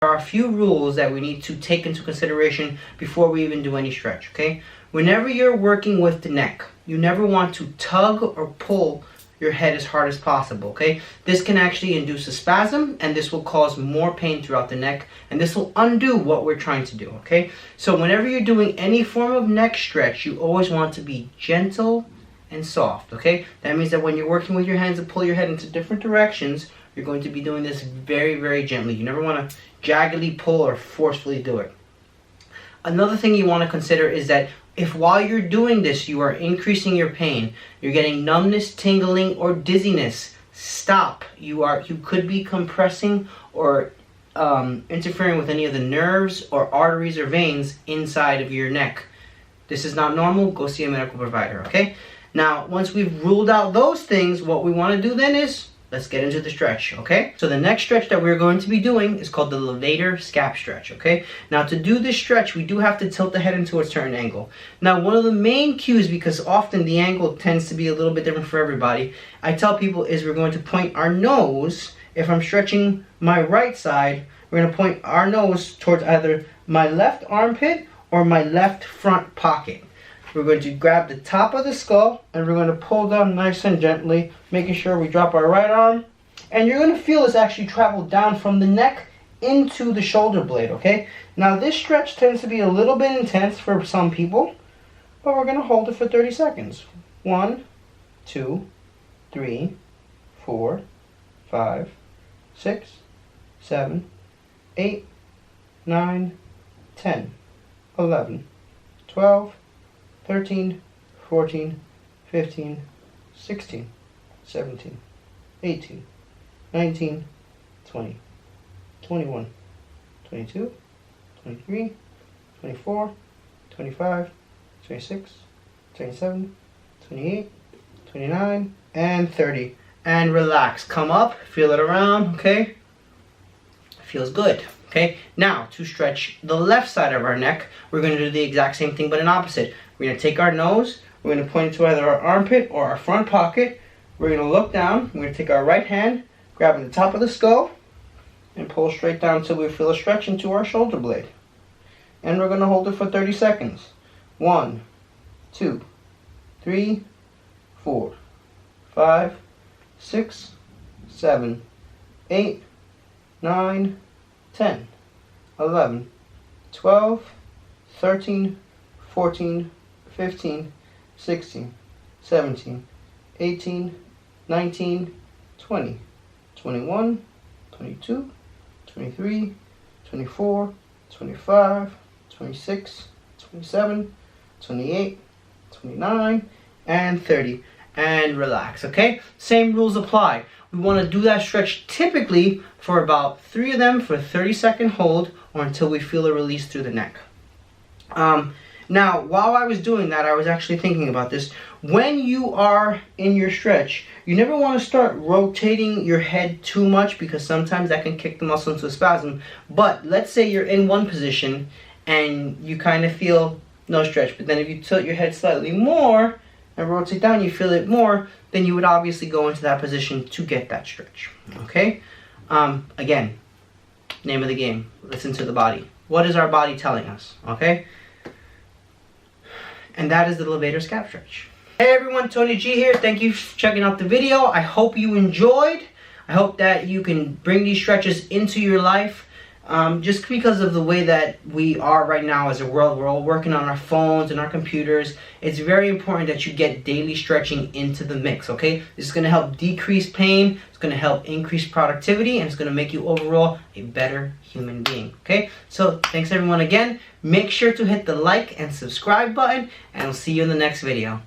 There are a few rules that we need to take into consideration before we even do any stretch, okay? Whenever you're working with the neck, you never want to tug or pull your head as hard as possible, okay? This can actually induce a spasm, and this will cause more pain throughout the neck, and this will undo what we're trying to do, okay? So whenever you're doing any form of neck stretch, you always want to be gentle and soft, okay? That means that when you're working with your hands to pull your head into different directions, you're going to be doing this very, very gently. You never want to jaggedly pull or forcefully do it. Another thing you want to consider is that if while you're doing this, you are increasing your pain, you're getting numbness, tingling, or dizziness, stop. You could be compressing or interfering with any of the nerves or arteries or veins inside of your neck. This is not normal. Go see a medical provider, okay? Now, once we've ruled out those things, what we want to do then is, let's get into the stretch, okay? So the next stretch that we're going to be doing is called the Levator Scap Stretch, okay? Now to do this stretch, we do have to tilt the head into a certain angle. Now one of the main cues, because often the angle tends to be a little bit different for everybody, I tell people is we're going to point our nose. If I'm stretching my right side, we're going to point our nose towards either my left armpit or my left front pocket. We're going to grab the top of the skull and we're going to pull down nice and gently, making sure we drop our right arm. And you're going to feel this actually travel down from the neck into the shoulder blade, okay? Now this stretch tends to be a little bit intense for some people, but we're going to hold it for 30 seconds. 1, 2, 3, 4, 5, 6, 7, 8, 9, 10, 11, 12, 13, 14, 15, 16, 17, 18, 19, 20, 21, 22, 23, 24, 25, 26, 27, 28, 29, and 30. And relax. Come up, feel it around, okay? Feels good. Okay, now to stretch the left side of our neck, we're going to do the exact same thing but in opposite. We're going to take our nose, we're going to point it to either our armpit or our front pocket. We're going to look down, we're going to take our right hand, grabbing the top of the skull, and pull straight down until we feel a stretch into our shoulder blade. And we're going to hold it for 30 seconds. 1, 2, 3, 4, 5, 6, 7, 8, 9, 10, 11, 12, 13, 14, 15, 16, 17, 18, 19, 20, 21, 22, 23, 24, 25, 26, 27, 28, 29, and 30. And relax, okay? Same rules apply. We want to do that stretch typically for about 3 of them for a 30-second hold or until we feel a release through the neck. Now, while I was doing that, I was actually thinking about this. When you are in your stretch, you never want to start rotating your head too much because sometimes that can kick the muscle into a spasm. But let's say you're in one position and you kind of feel no stretch, but then if you tilt your head slightly more and rotate down, you feel it more, then you would obviously go into that position to get that stretch, okay? Again, name of the game, listen to the body. What is our body telling us, okay? And that is the Levator Scap Stretch. Hey everyone, Tony G here. Thank you for checking out the video. I hope you enjoyed. I hope that you can bring these stretches into your life. Just because of the way that we are right now as a world, we're all working on our phones and our computers. It's very important that you get daily stretching into the mix, okay? This is going to help decrease pain, it's going to help increase productivity, and it's going to make you overall a better human being, okay? So thanks everyone again. Make sure to hit the like and subscribe button, and I'll see you in the next video.